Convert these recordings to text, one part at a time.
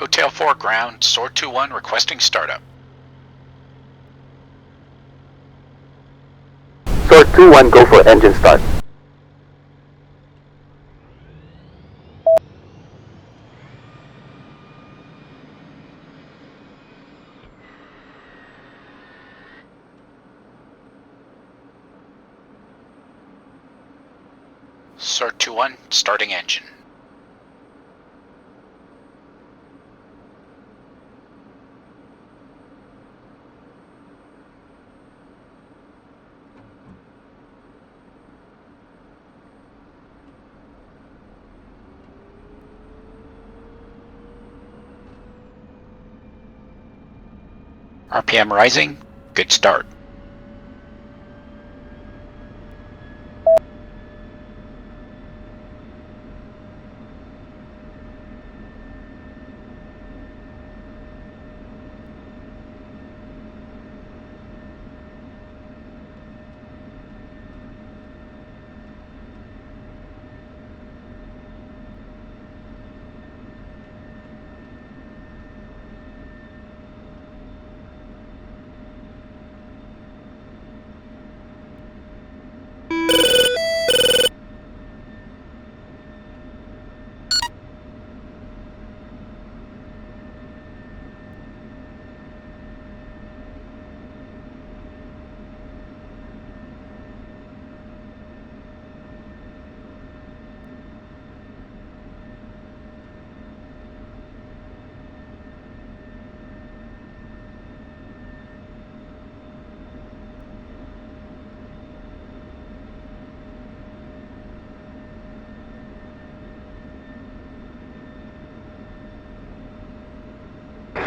Hotel 4 ground, Sword 2-1 requesting startup. Sword 2-1, go for engine start. Sword 2-1, starting engine. RPM rising, good start.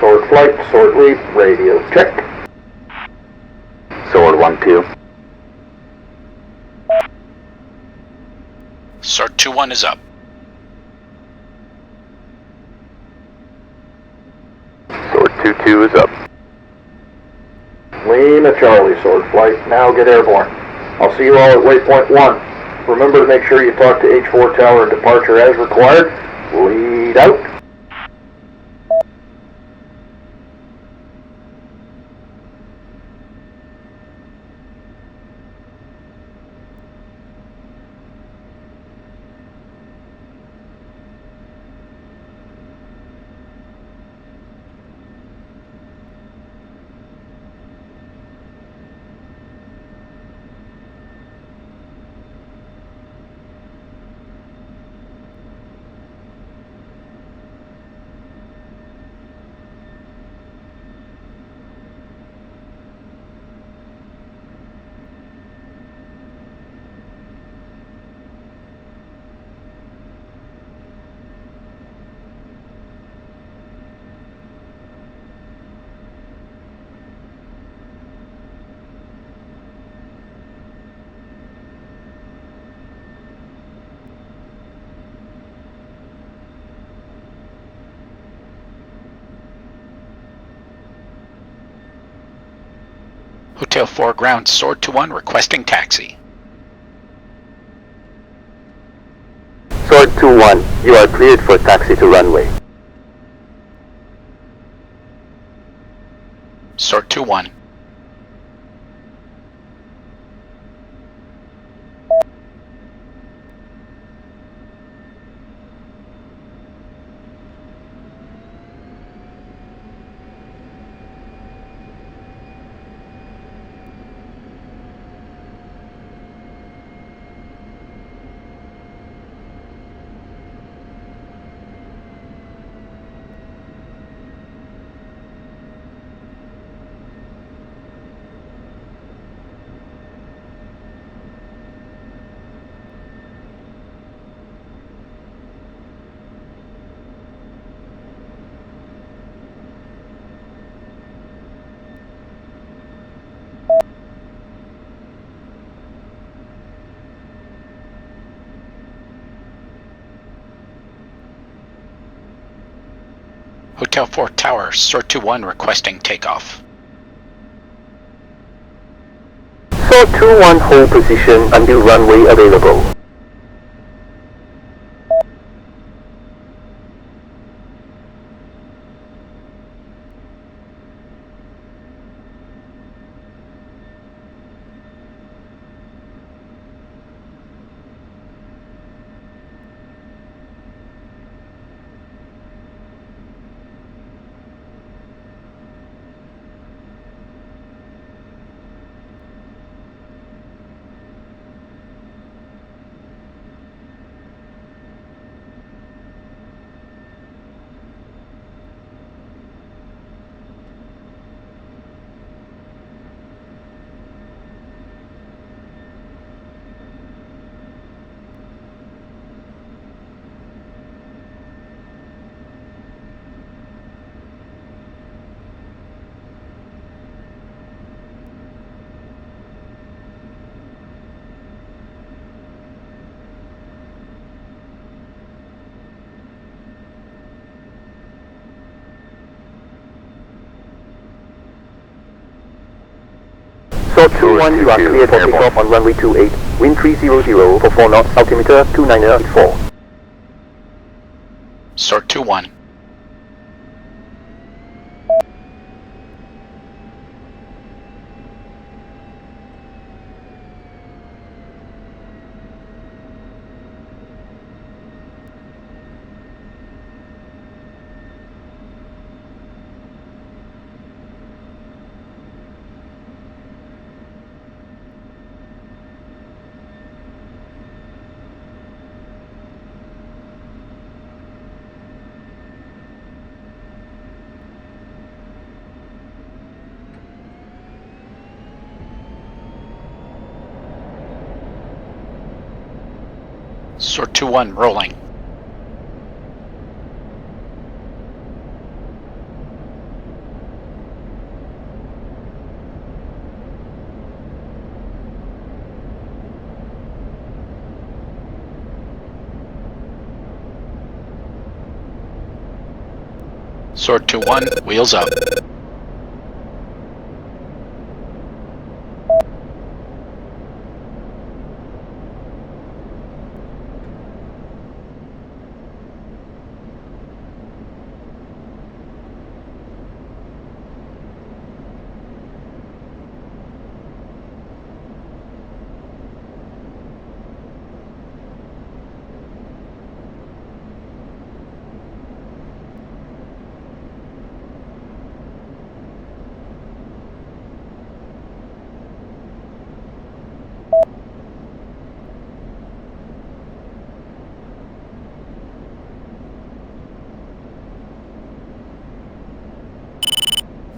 Sword flight, sword lead, radio check. Sword 1-2. Sword 2-1 is up. Sword 2-2 is up. Lima Charlie, sword flight, now get airborne. I'll see you all at waypoint 1. Remember to make sure you talk to H4 tower departure as required. Lead out. Hotel 4 ground, Sword 2-1 requesting taxi. Sword 2-1, you are cleared for taxi to runway. Sword 2-1. Hotel 4 tower, Sword 2-1 requesting takeoff. Sword 2-1, hold position until runway available. Sort 2-1, you are cleared for takeoff on runway 28, wind 300 for 4 knots, altimeter 2984. Sort 2-1. Sort 2-1, rolling. Sort 2-1, wheels up.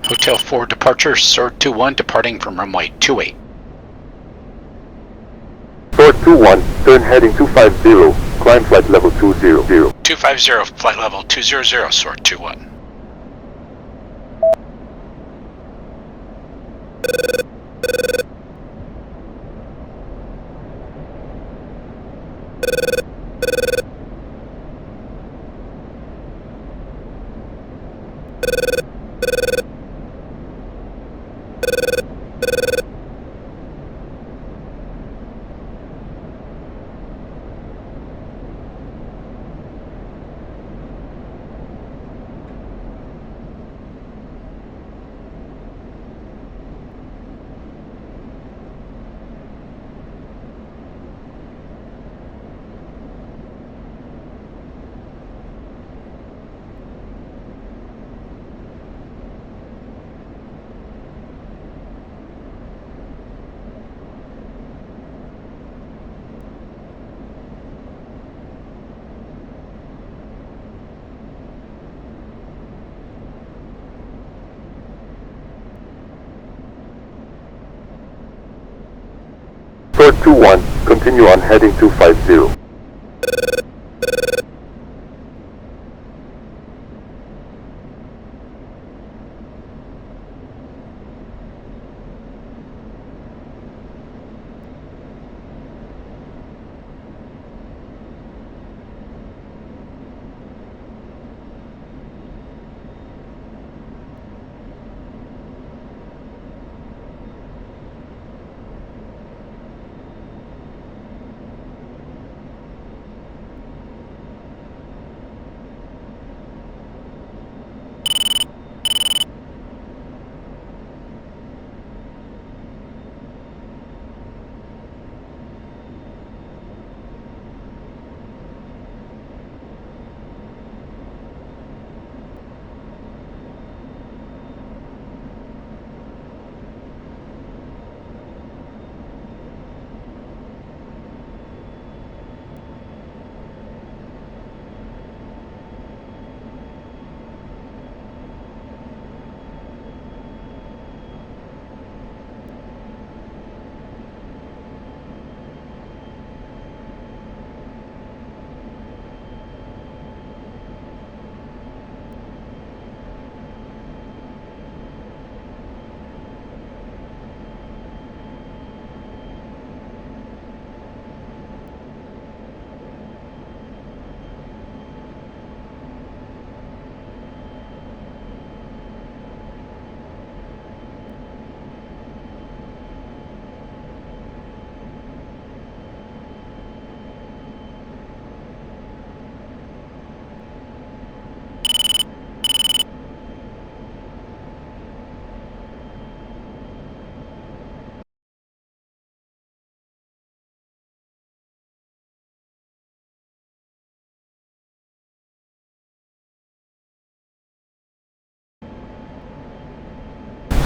Hotel 4 departure, Sort 2-1, departing from runway 28. Sort 2-1, turn heading 250, climb flight level 200. 250, flight level 200, Sort 2-1. Sort 2-1, continue on heading 250.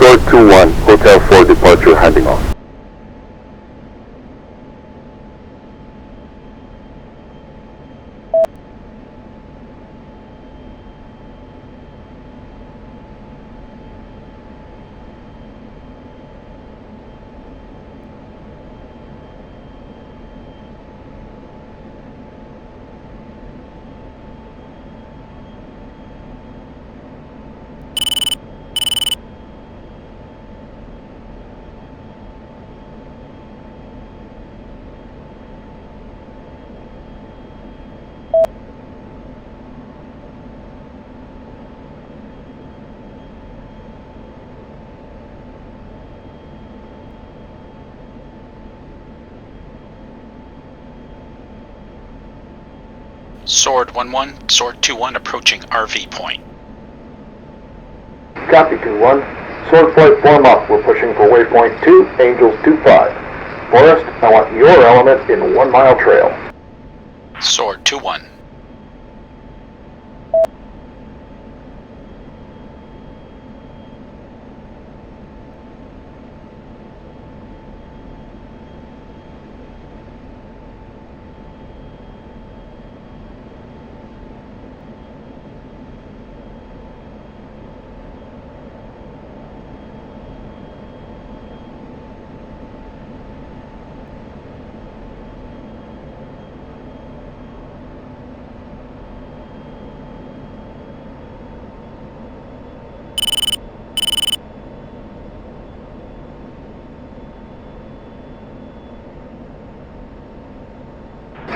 Sword 2-1, Hotel 4 departure handing off. Sword 1-1, Sword 2-1 approaching RV point. Copy 2-1. Sword flight form up. We're pushing for waypoint 2, Angels 2-5. Forrest, I want your element in the 1 mile trail. Sword 2-1.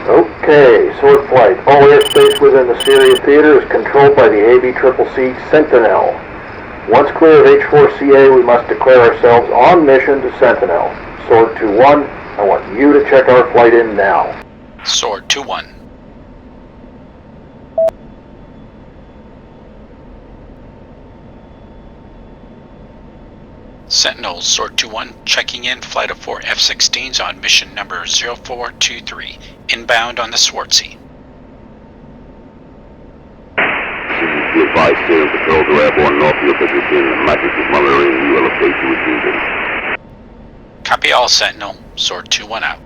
Okay, Sword flight. All airspace within the Syria theater is controlled by the ABCCC Sentinel. Once clear of H4CA, we must declare ourselves on mission to Sentinel. Sword 2-1, I want you to check our flight in now. Sword 2-1. Sentinel, Sword 2-1, checking in, flight of 4 F16s on mission number 0423, inbound on the Swartzy. Be advised, Syrian patrols are airborne north of your position. Matches with Mullery, we will locate you as needed. Copy all, Sentinel, Sword 2-1 out.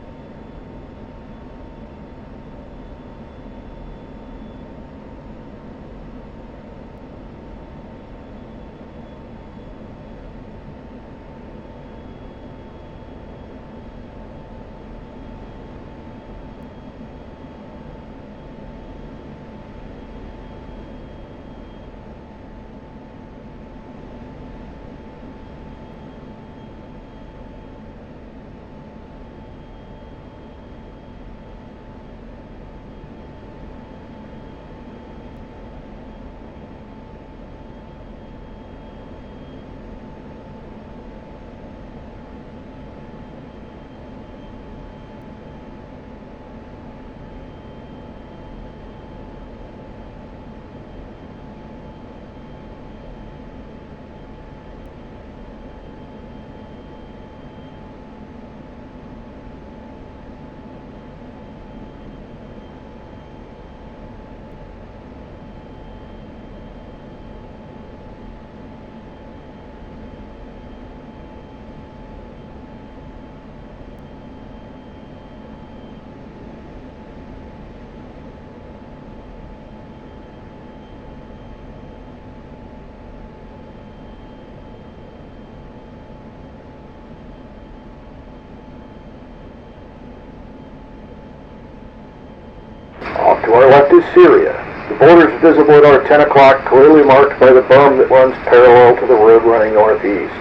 Off to our left is Syria. The border is visible at our 10 o'clock, clearly marked by the berm that runs parallel to the road running northeast.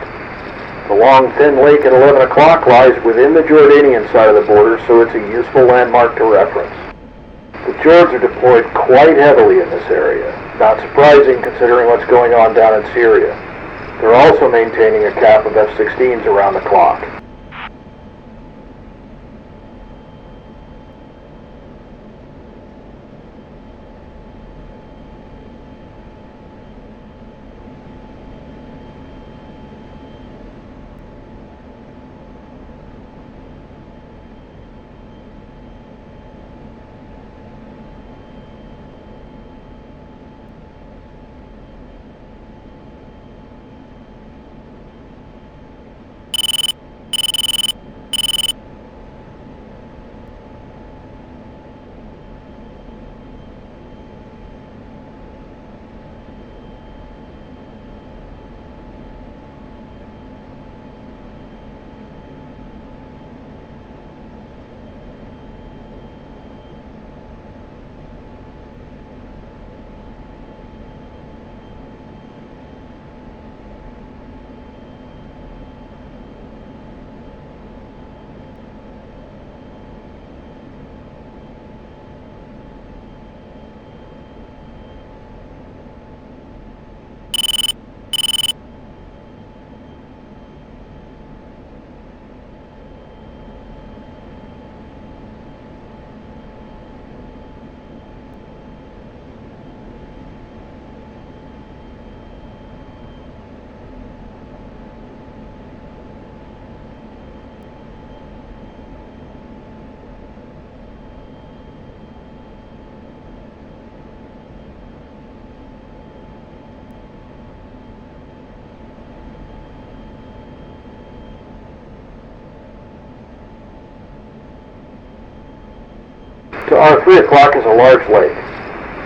The long, thin lake at 11 o'clock lies within the Jordanian side of the border, so it's a useful landmark to reference. The Jords are deployed quite heavily in this area, not surprising considering what's going on down in Syria. They're also maintaining a cap of F-16s around the clock. To our 3 o'clock is a large lake.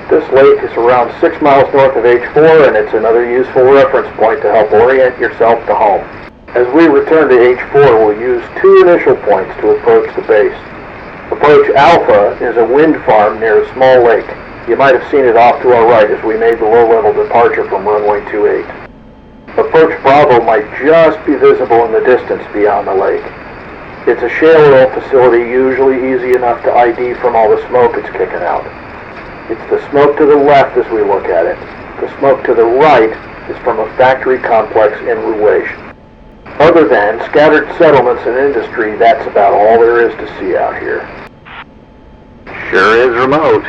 This lake is around 6 miles north of H4, and it's another useful reference point to help orient yourself to home. As we return to H4, we'll use 2 initial points to approach the base. Approach Alpha is a wind farm near a small lake. You might have seen it off to our right as we made the low-level departure from runway 28. Approach Bravo might just be visible in the distance beyond the lake. It's a shale oil facility, usually easy enough to ID from all the smoke it's kicking out. It's the smoke to the left as we look at it. The smoke to the right is from a factory complex in Ruwais. Other than scattered settlements and industry, that's about all there is to see out here. Sure is remote.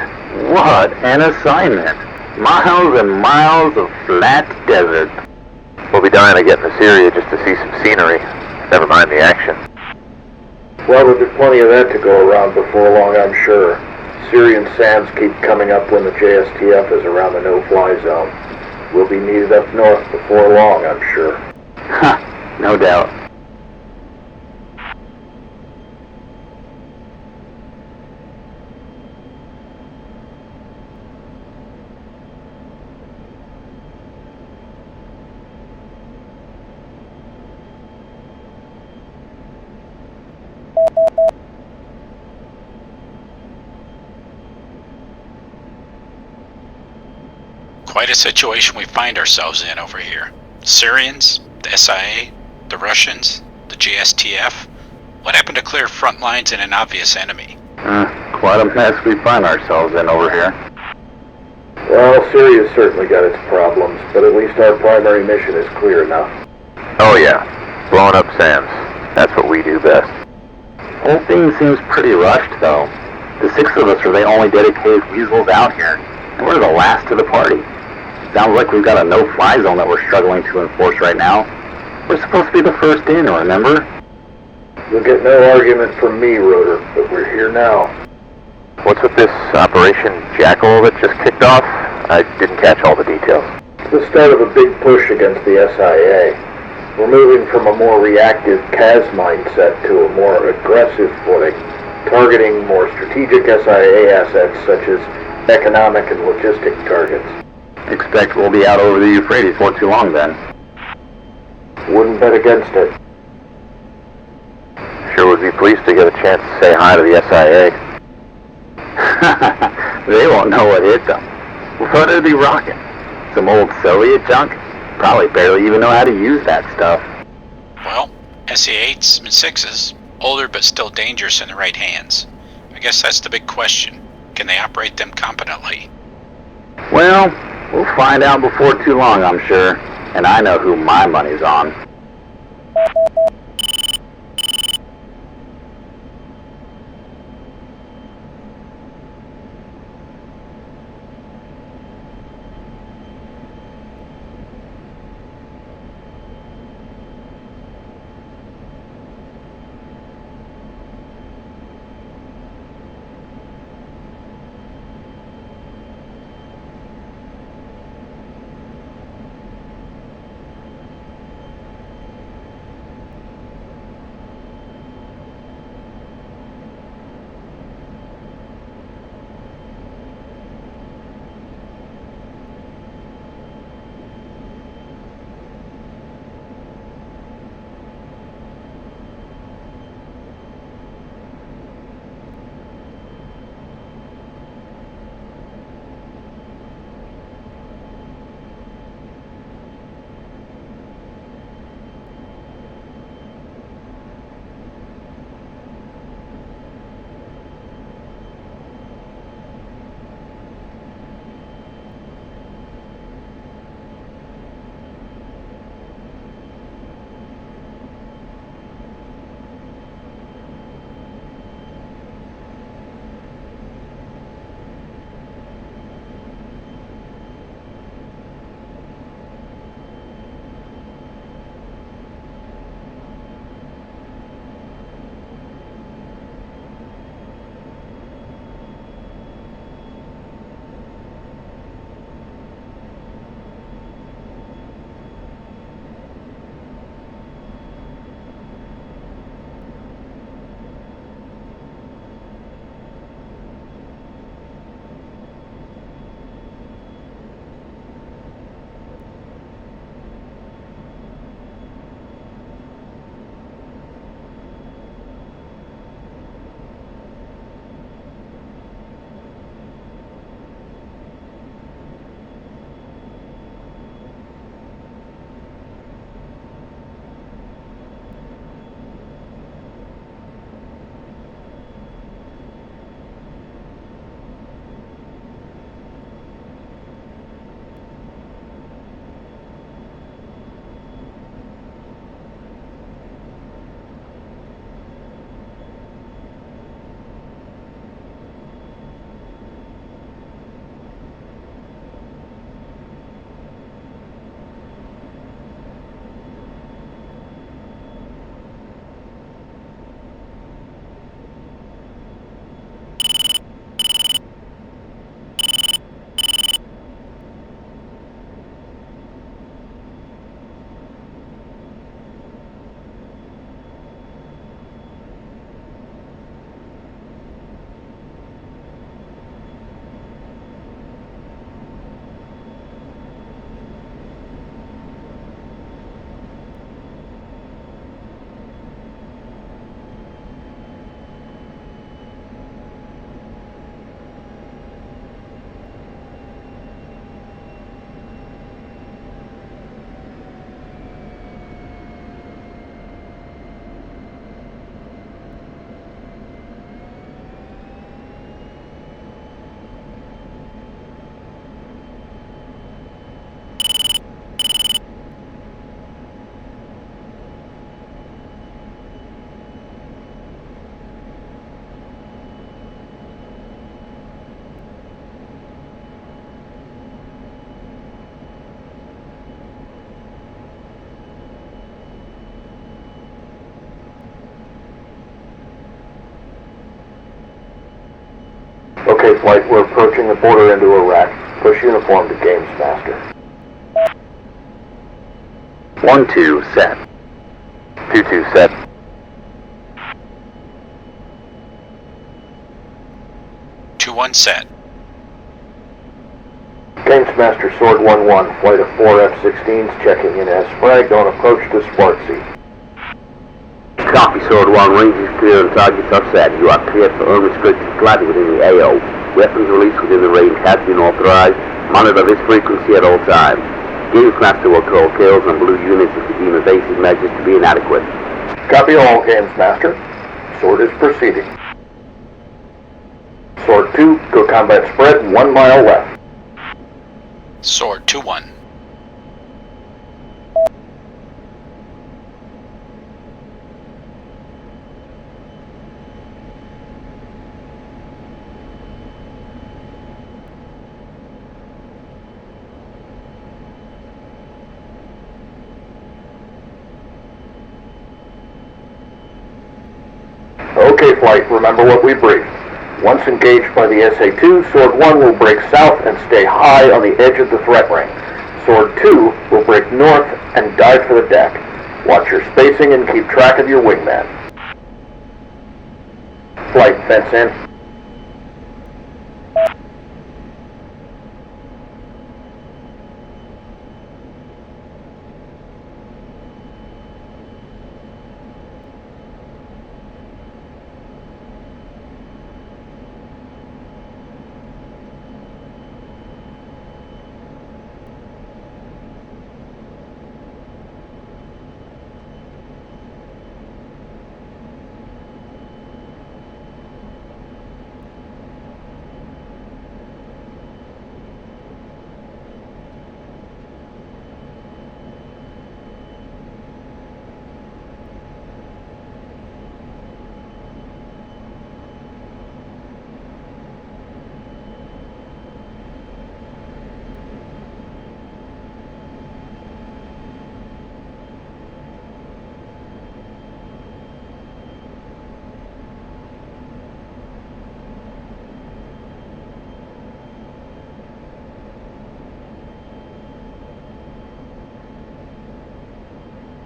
What an assignment. Miles and miles of flat desert. We'll be dying to get into Syria just to see some scenery. Never mind the action. Well, there'll be plenty of that to go around before long, I'm sure. Syrian SAMs keep coming up when the JSTF is around the no-fly zone. We'll be needed up north before long, I'm sure. Ha, no doubt. Quite a situation we find ourselves in over here. Syrians, the SIA, the Russians, the JSTF. What happened to clear front lines and an obvious enemy? Quite a mess we find ourselves in over here. Well, Syria's certainly got its problems, but at least our primary mission is clear enough. Oh yeah, blowing up SAMs. That's what we do best. Whole thing seems pretty rushed, though. The 6 of us are the only dedicated Weasels out here, and we're the last to the party. Sounds like we've got a no-fly zone that we're struggling to enforce right now. We're supposed to be the first in, remember? You'll get no argument from me, Rotor, but we're here now. What's with this Operation Jackal that just kicked off? I didn't catch all the details. It's the start of a big push against the SIA. We're moving from a more reactive CAS mindset to a more aggressive footing, targeting more strategic SIA assets such as economic and logistic targets. Expect we'll be out over the Euphrates for too long then. Wouldn't bet against it. Sure would be pleased to get a chance to say hi to the SIA. They won't know what hit them. What it'd be rocking? Some old Soviet junk? Probably barely even know how to use that stuff. Well, SA-8s and 6s, older but still dangerous in the right hands. I guess that's the big question. Can they operate them competently? Well, we'll find out before too long, I'm sure. And I know who my money's on. Flight, we're approaching the border into Iraq. Push uniform to Games Master. 1-2 set. 2-2 set. Two one set. Games Master Sword 1-1, flight of 4 F16s checking in as fragged on approach to Sparksea. Copy, Sword 1, range is clear and targets are set. You are cleared for unrestricted gliding within the AO. Weapons released within the range has been authorized. Monitor this frequency at all times. Games Master will call kills on blue units if you deem evasive measures to be inadequate. Copy all, Games Master. Sword is proceeding. Sword 2, go combat spread 1 mile left. Sword 2-1. Okay, Flight, remember what we briefed. Once engaged by the SA-2, Sword 1 will break south and stay high on the edge of the threat ring. Sword 2 will break north and dive for the deck. Watch your spacing and keep track of your wingman. Flight, fence in.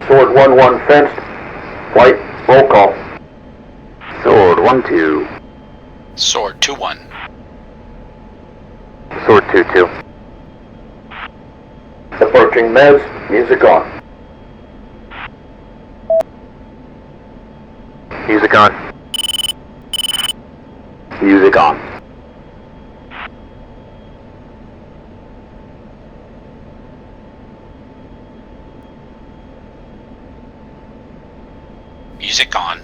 Sword 1-1 fenced. Flight, roll call. Sword 1-2. Sword 2-1. Sword 2-2. Approaching Mez, music on. Music on. Music on. Music on.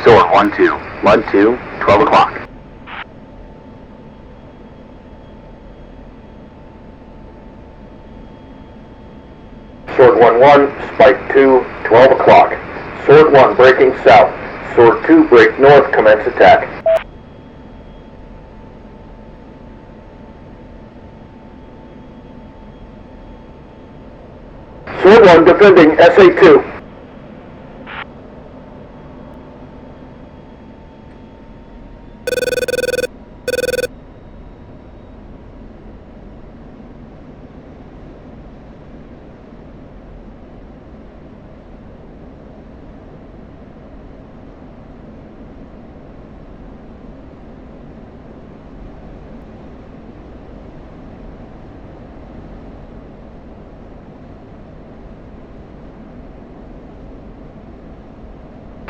Sword 1-2. Mud 2, 12 o'clock. Sword 1-1, Spike 2, 12 o'clock. Sword 1 breaking south. Sword 2 break north, commence attack. Sword 1 defending SA-2.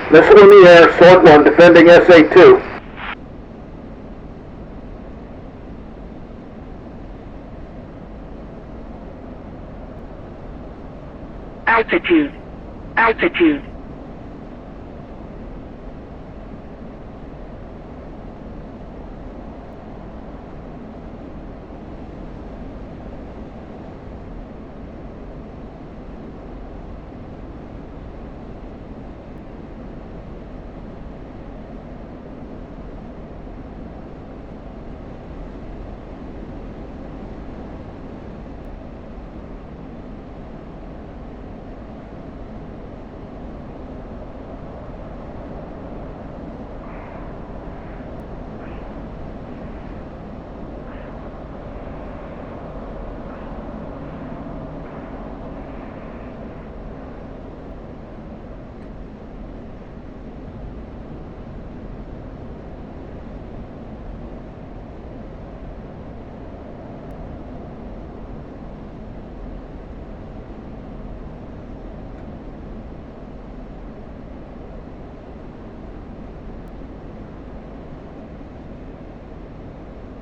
Missile in the air, Sword 1 defending SA-2. Altitude. Altitude.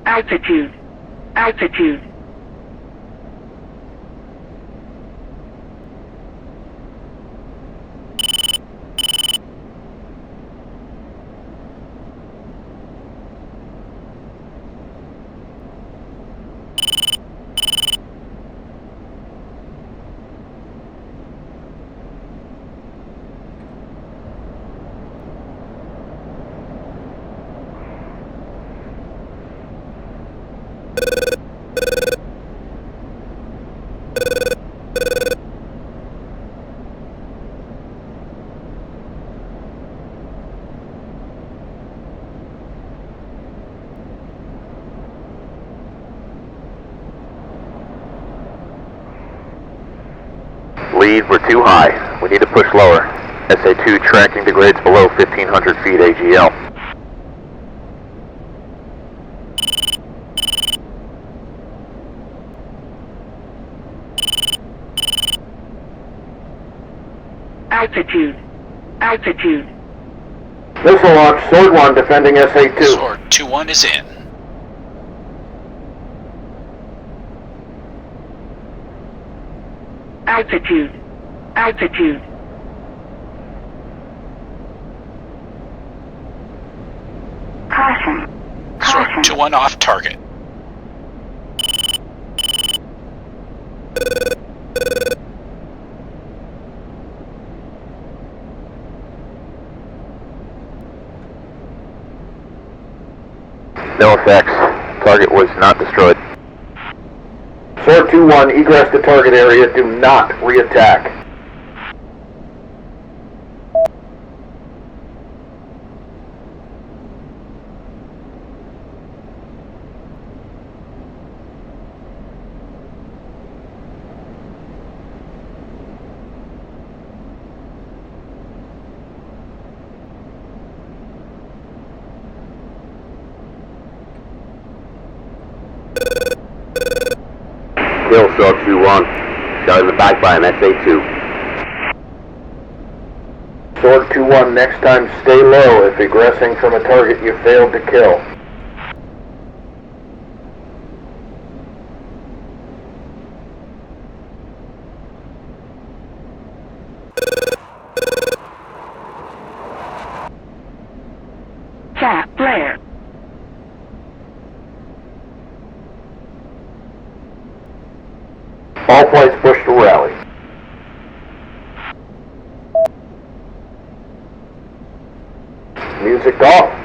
Altitude. Altitude. Lead, we're too high. We need to push lower. SA2 tracking to grades below 1,500 feet AGL. Altitude. Altitude. Missile launch, Sword 1 defending SA2. Sword 2-1 is in. Altitude. Altitude. Caution. Sword Caution. 2-1 off target. No effects. Target was not destroyed. Sword 2-1, egress to target area. Do not re-attack. Kill Sword 2-1. Shot in the back by an SA2. Sword 2-1, next time stay low if egressing from a target you failed to kill. Chat flare. All flights push to rally. Music off.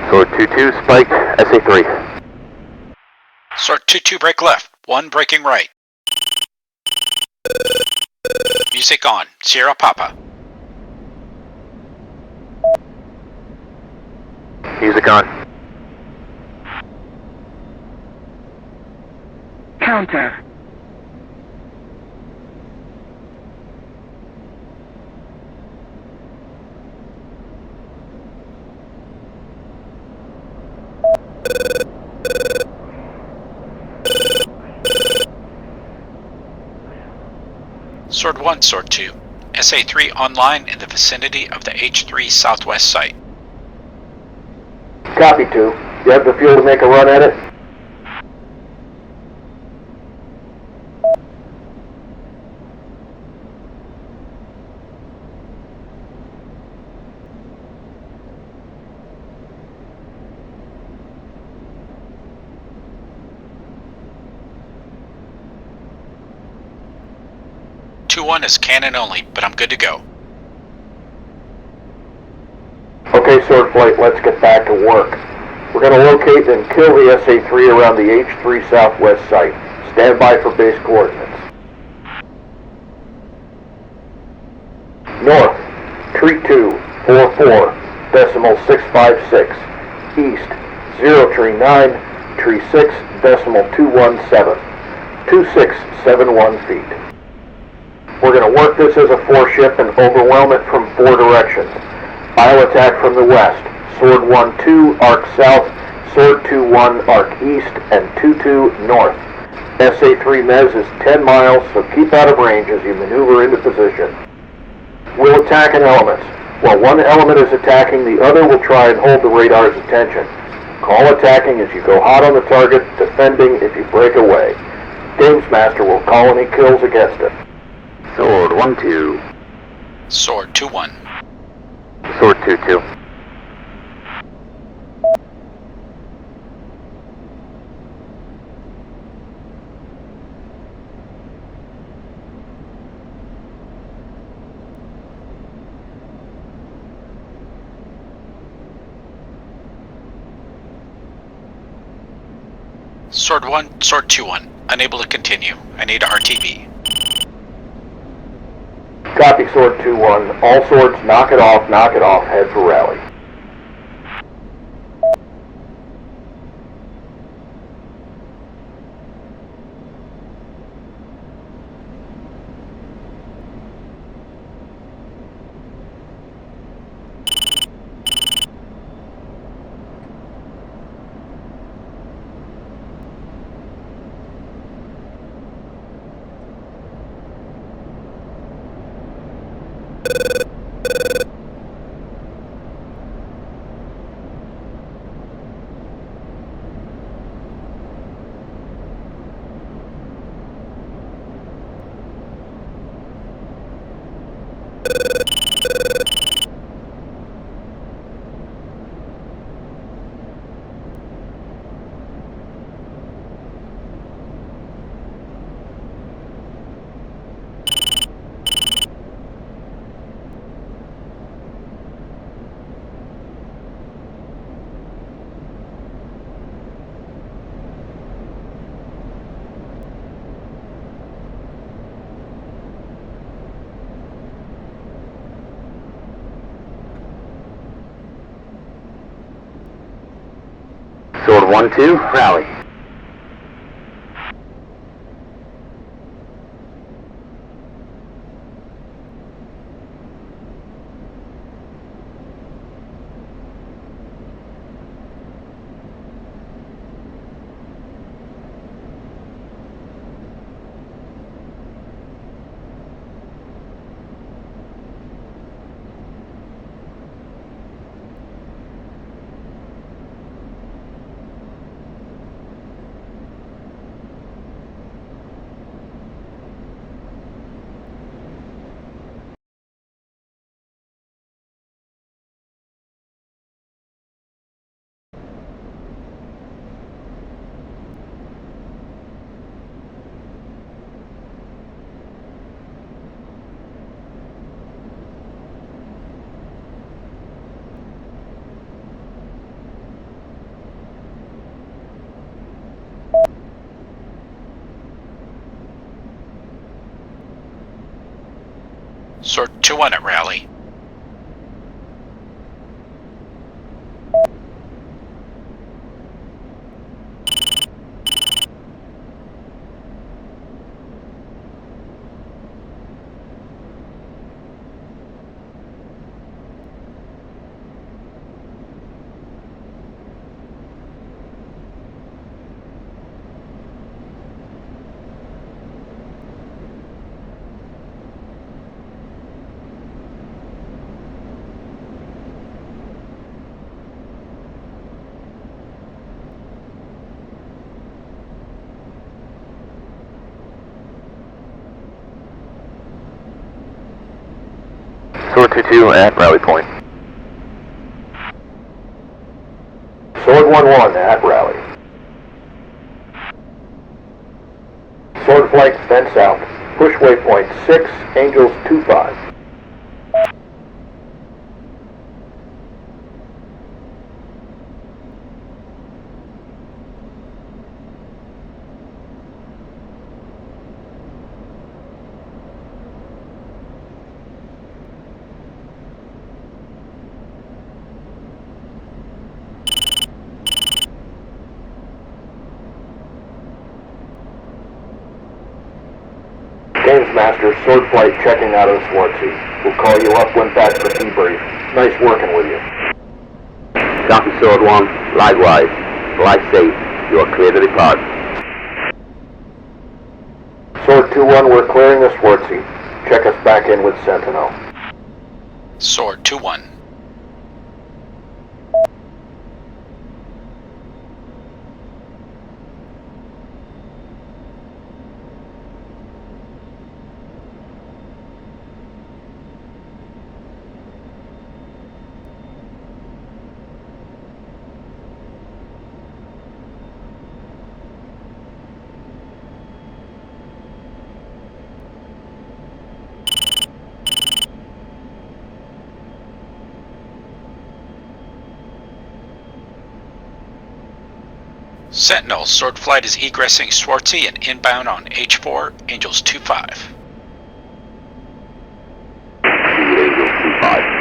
Sword 2-2 spike, SA3. Sword 2-2 break left. 1 breaking right. Music on. Sierra Papa. Music on. Counter. Sword 1, Sword 2. SA-3 online in the vicinity of the H3 southwest site. Copy, 2. You have the fuel to make a run at it? Two-1 is cannon only, but I'm good to go. Okay, Sword Flight, let's get back to work. We're going to locate and kill the SA-3 around the H3 southwest site. Stand by for base coordinates. North, tree 244.656. East, 0 tree 9, tree 6.217. 2671 feet. We're going to work this as a 4-ship and overwhelm it from 4 directions. I'll attack from the west. Sword 1-2, arc south. Sword 2-1, arc east. And 2-2, north. SA-3 Mez is 10 miles, so keep out of range as you maneuver into position. We'll attack in elements. While one element is attacking, the other will try and hold the radar's attention. Call attacking as you go hot on the target, defending if you break away. Games Master will call any kills against it. Sword 1-2. Sword 2-1. Sword 2-2. Sword 1, Sword 2-1. Unable to continue. I need RTB. Copy, Sword 2-1. All swords, knock it off, head for rally. Sword 1-2, rally. Sword 2-1 at rally. Sword 2-2 at rally point. Sword 1-1 at rally. Sword flight fence out. Push waypoint 6, Angels 2-5. Games Master, Sword Flight checking out of the Swartzy. We'll call you up when back for debrief. Nice working with you. Copy, Sword 1. Likewise. Fly safe. You are clear to depart. Sword 2-1, we're clearing the Swartzy. Check us back in with Sentinel. Sword 2-1. Sentinel, Sword Flight is egressing Swartzy and inbound on H4, Angels 2-5. Angels 2-5.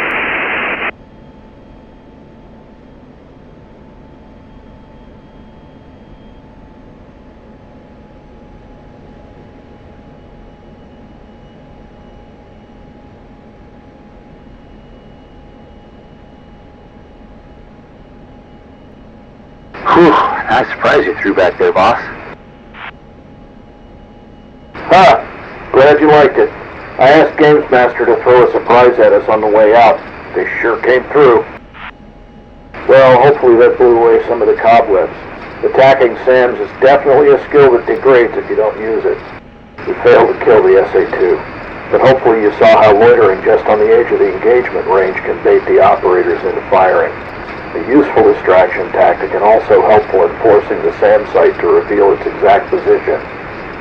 Whew, nice surprise you threw back there, boss. Glad you liked it. I asked Games Master to throw a surprise at us on the way out. They sure came through. Well, hopefully that blew away some of the cobwebs. Attacking SAMs is definitely a skill that degrades if you don't use it. We failed to kill the SA-2, but hopefully you saw how loitering just on the edge of the engagement range can bait the operators into firing. A useful distraction tactic and also helpful in forcing the SAM site to reveal its exact position.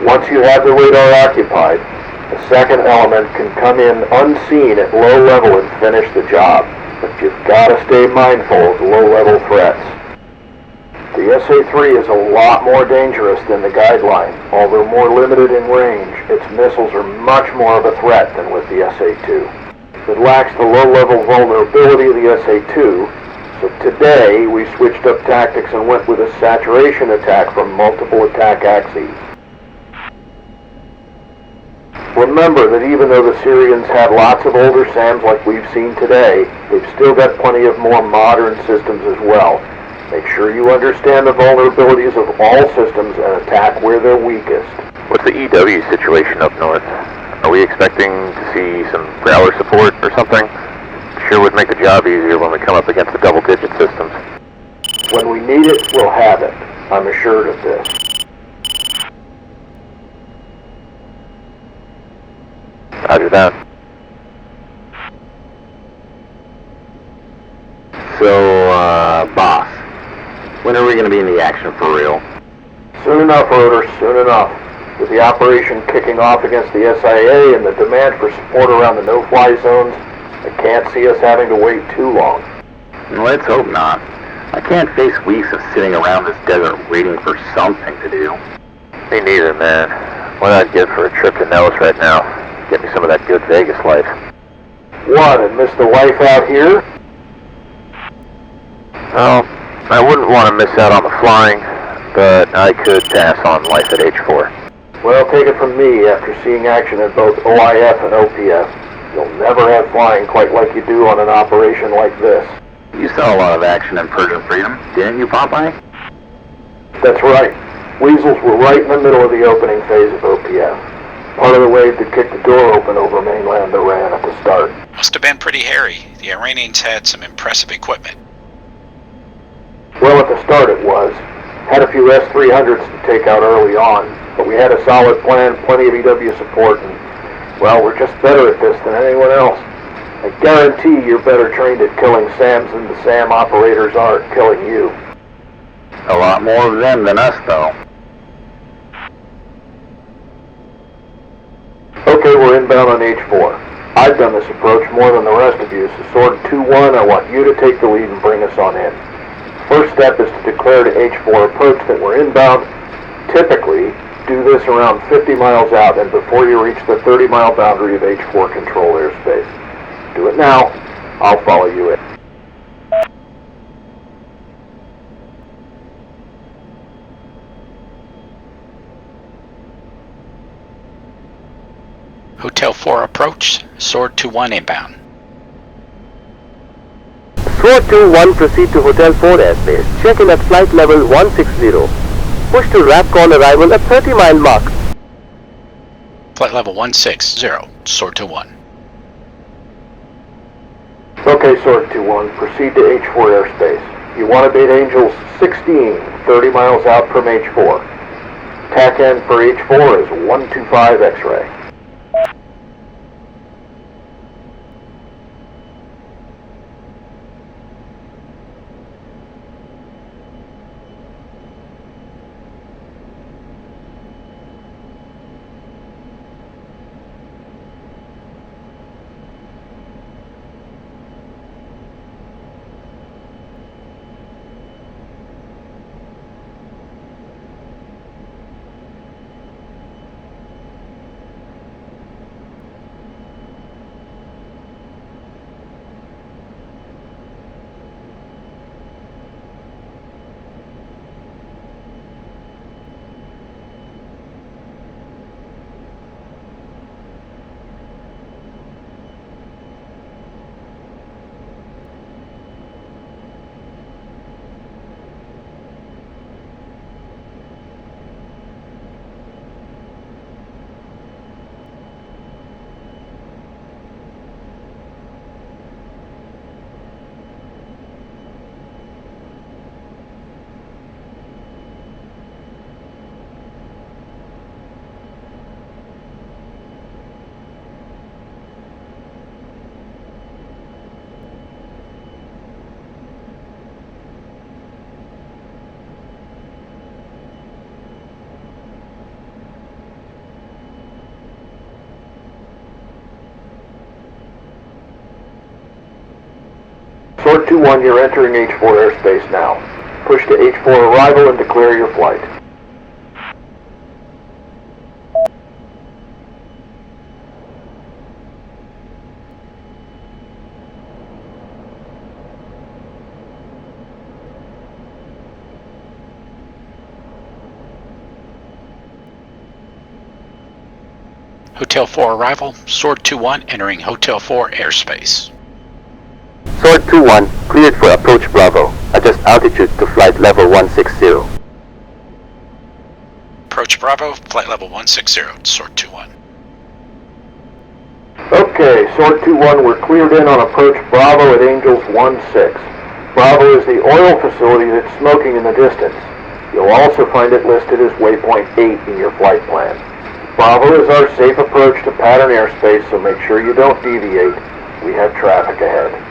Once you have the radar occupied, a second element can come in unseen at low level and finish the job, but you've got to stay mindful of low-level threats. The SA-3 is a lot more dangerous than the Guideline. Although more limited in range, its missiles are much more of a threat than with the SA-2. It lacks the low-level vulnerability of the SA-2, so today we switched up tactics and went with a saturation attack from multiple attack axes. Remember that even though the Syrians had lots of older SAMs like we've seen today, they've still got plenty of more modern systems as well. Make sure you understand the vulnerabilities of all systems and attack where they're weakest. What's the EW situation up north? Are we expecting to see some Growler support or something? Sure would make the job easier when we come up against the double-digit systems. When we need it, we'll have it. I'm assured of this. Roger that. So, boss, when are we going to be in the action for real? Soon enough, Rotor, soon enough. With the operation kicking off against the SIA and the demand for support around the no-fly zones, I can't see us having to wait too long. Let's hope not. I can't face weeks of sitting around this desert waiting for something to do. Me neither, man. What I'd give for a trip to Nellis right now. Get me some of that good Vegas life. What, and miss the wife out here? Well, I wouldn't want to miss out on the flying, but I could pass on life at H4. Well, take it from me, after seeing action in both OIF and OPF, you'll never have flying quite like you do on an operation like this. You saw a lot of action in Persian Freedom, didn't you, Popeye? That's right. Weasels were right in the middle of the opening phase of OPF. Part of the wave that kicked the door open over mainland Iran at the start. Must have been pretty hairy. The Iranians had some impressive equipment. Well, at the start it was. Had a few S-300s to take out early on, but we had a solid plan, plenty of EW support, and, well, we're just better at this than anyone else. I guarantee you're better trained at killing SAMs than the SAM operators are at killing you. A lot more of them than us, though. Okay, we're inbound on H4. I've done this approach more than the rest of you, so Sword 2-1, I want you to take the lead and bring us on in. First step is to declare to H4 approach that we're inbound. Typically, do this around 50 miles out and before you reach the 30-mile boundary of H4 control airspace. Do it now. I'll follow you in. Hotel 4 approach, Sword 2-1 inbound. Sword 2-1, proceed to Hotel 4 airspace. Check in at flight level 160. Push to RAPCON arrival at 30-mile mark. Flight level 160, Sword 2-1. Okay, Sword 2-1, proceed to H4 airspace. You want to beat Angels 16, 30 miles out from H4. TAC end for H4 is 125 X-ray. Sword 2-1, you're entering H4 airspace now. Push to H4 arrival and declare your flight. Hotel 4 arrival, Sword 2-1 entering Hotel 4 airspace. Sword 2-1, cleared for approach Bravo. Adjust altitude to flight level 160. Approach Bravo, flight level 160, Sword 2-1. Okay, Sword 2-1, we're cleared in on approach Bravo at Angels 1-6. Bravo is the oil facility that's smoking in the distance. You'll also find it listed as waypoint 8 in your flight plan. Bravo is our safe approach to pattern airspace, so make sure you don't deviate. We have traffic ahead.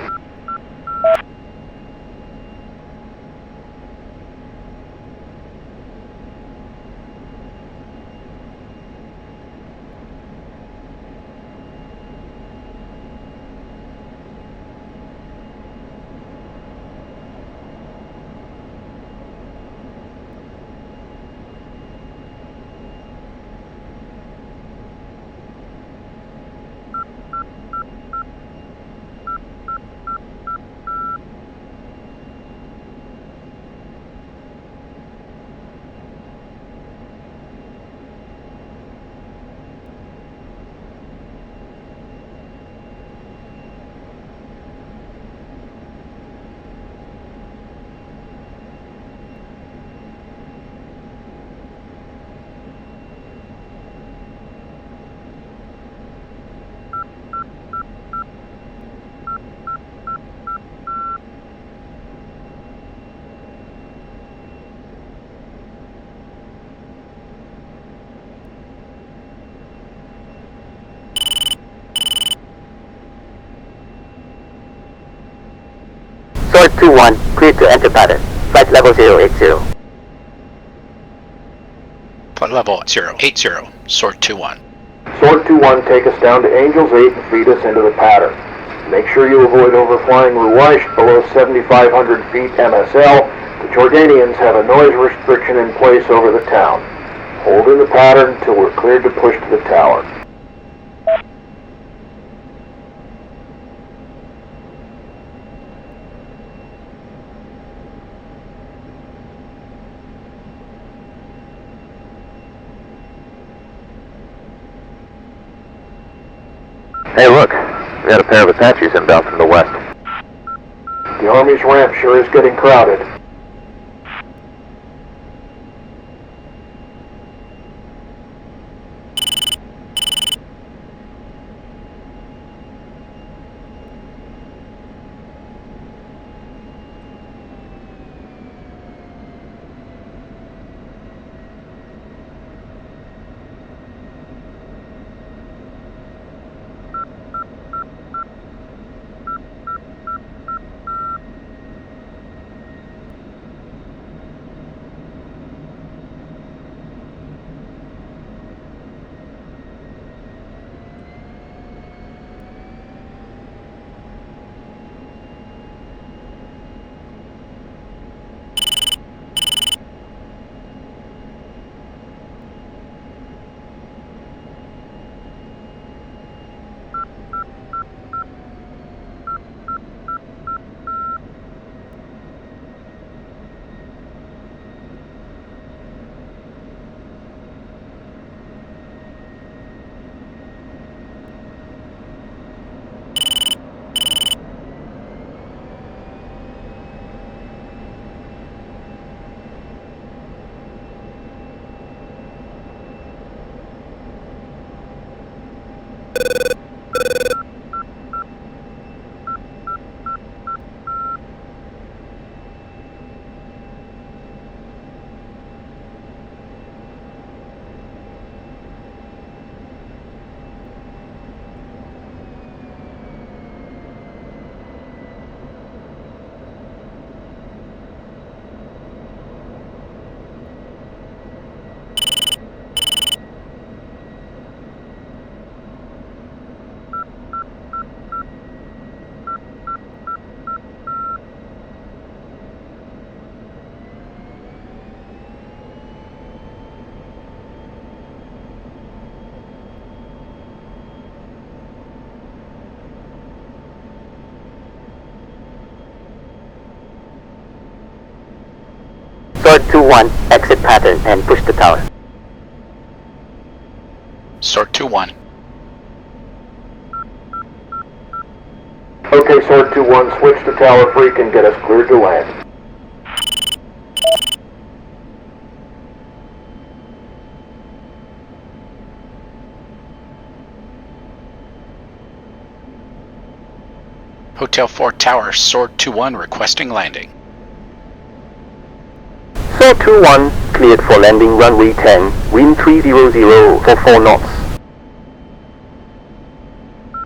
Sword 2-1, cleared to enter pattern. Flight level 080. Flight level 080, Sword 2-1. Sword 2-1, take us down to Angels 8 and feed us into the pattern. Make sure you avoid overflying Ruwaish below 7,500 feet MSL. The Jordanians have a noise restriction in place over the town. Hold in the pattern until we're cleared to push to the tower. Hey, look. We had a pair of Apaches inbound from the west. The Army's ramp sure is getting crowded. Sword 2-1, exit pattern and push the tower. Sword 2-1. Okay, Sword 2-1, switch to Tower Freak and get us cleared to land. Hotel 4 Tower, Sword 2-1 requesting landing. Sword 2-1, cleared for landing runway 10, wind 300 for 4 knots.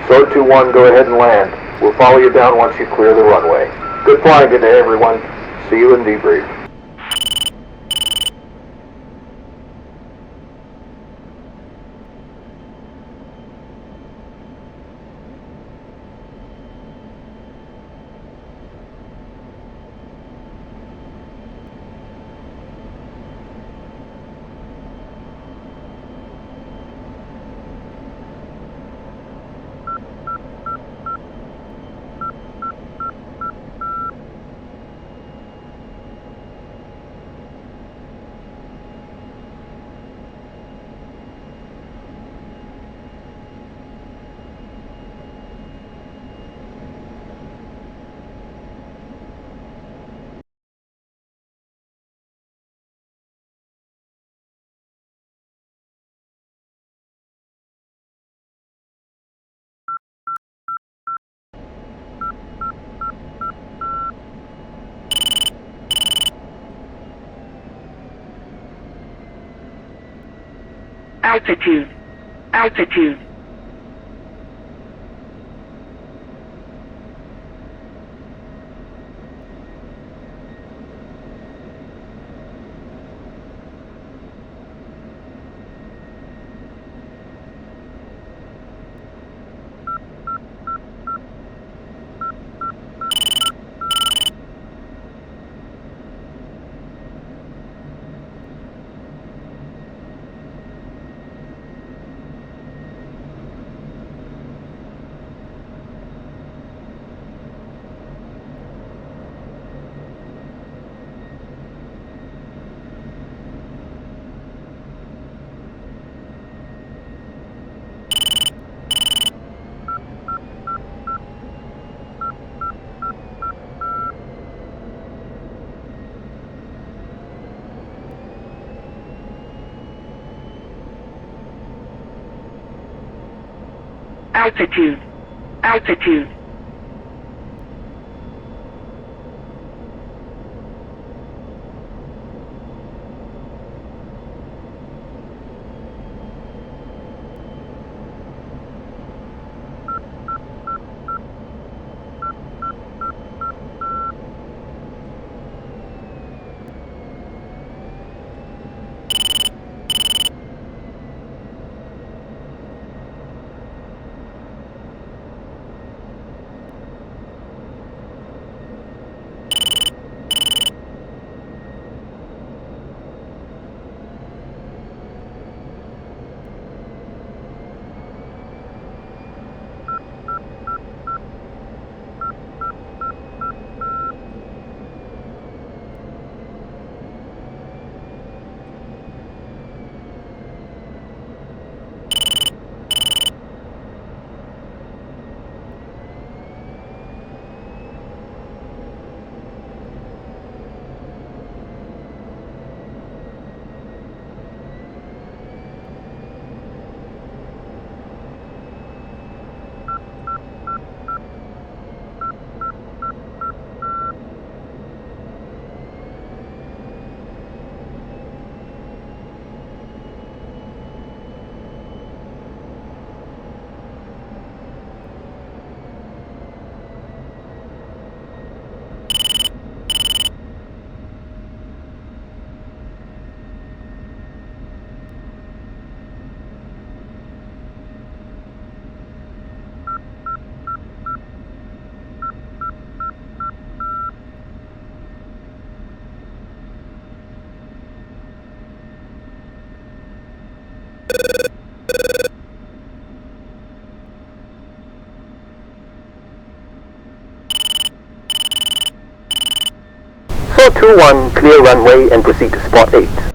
Sword 2-1, go ahead and land. We'll follow you down once you clear the runway. Good flying today, everyone. See you in debrief. Altitude. Altitude. Altitude. Altitude. So 2-1, clear runway and proceed to spot 8.